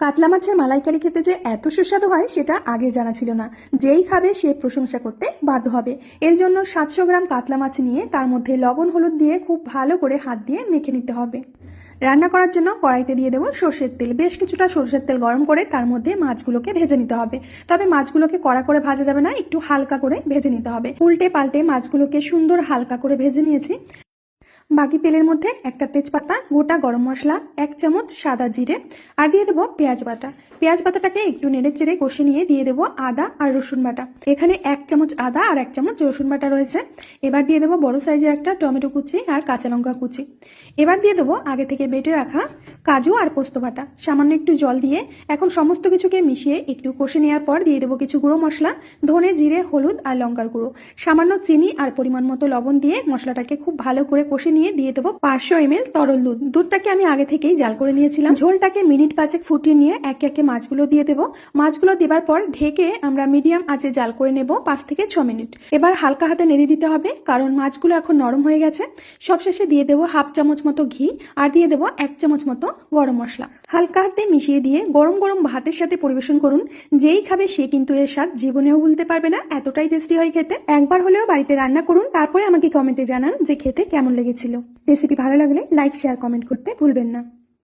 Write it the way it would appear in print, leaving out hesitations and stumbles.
কাতলা মাছের মালাইকারি খেতে যে এত সুস্বাদু হয় সেটা আগে জানা ছিল না। যেই খাবে সে প্রশংসা করতে বাধ্য হবে। এর জন্য 700 গ্রাম কাতলা মাছ নিয়ে তার মধ্যে লবণ হলুদ দিয়ে খুব ভালো করে হাত দিয়ে মেখে নিতে হবে। রান্না করার জন্য কড়াইতে দিয়ে দেবো সর্ষের তেল। বেশ কিছুটা সর্ষের তেল গরম করে তার মধ্যে মাছগুলোকে ভেজে নিতে হবে। তবে মাছগুলোকে কড়া করে ভাজা যাবে না, একটু হালকা করে ভেজে নিতে হবে। উল্টে পাল্টে মাছগুলোকে সুন্দর হালকা করে ভেজে নিয়েছি। বাকি তেলের মধ্যে একটা তেজপাতা, গোটা গরম মশলা, 1 চামচ সাদা জিরে আর দিয়ে দেবো পেঁয়াজ বাটা। পেঁয়াজ বাটাটাকে একটু নেড়ে চেড়ে কষে নিয়ে দিয়ে দেবো আদা আর রসুন বাটা। এখানে 1 চামচ আদা আর 1 চামচ রসুন বাটা রয়েছে। এবার দিয়ে দেবো বড় সাইজের একটা টমেটো কুচি আর কাঁচা লঙ্কা কুচি। এবার দিয়ে দেবো আগে থেকে বেটে রাখা কাজু আর পোস্ত বাটা। সামান্য একটু জল দিয়ে এখন সমস্ত কিছুকে মিশিয়ে একটু কষে নেওয়ার পর দিয়ে দেবো কিছু গুঁড়ো মশলা, ধনে, জিরে, হলুদ আর লঙ্কার গুঁড়ো, সামান্য চিনি আর পরিমাণ মতো লবণ দিয়ে মশলাটাকে খুব ভালো করে কষে নিয়ে দিয়ে দেবো 500 ml তরল দুধ। দুধটাকে আমি আগে থেকেই জাল করে নিয়েছিলাম। ঝোলটাকে মিনিট 5 ফুটিয়ে নিয়ে একে একে মাছগুলো দিয়ে দেবো। মাছগুলো দেবার পর ঢেকে আমরা মিডিয়াম আঁচে জাল করে নেব 5 থেকে 6 মিনিট। এবার হালকা হাতে নেড়ে দিতে হবে, কারণ মাছগুলো এখন নরম হয়ে গেছে। সবশেষে দিয়ে দেবো 1/2 চামচ মতো ঘি আর দিয়ে দেবো 1 চামচ মতো গরম মশলা। হালকা হাতে মিশিয়ে দিয়ে গরম গরম ভাতের সাথে পরিবেশন করুন। যেই খাবে সে কিন্তু এর স্বাদ জীবনেও ভুলতে পারবে না, এতটাই টেস্টি হয় খেতে। একবার হলেও বাড়িতে রান্না করুন, তারপরে আমাকে কমেন্টে জানান যে খেতে কেমন লেগেছিল। রেসিপি ভালো লাগলে লাইক, শেয়ার, কমেন্ট করতে ভুলবেন না।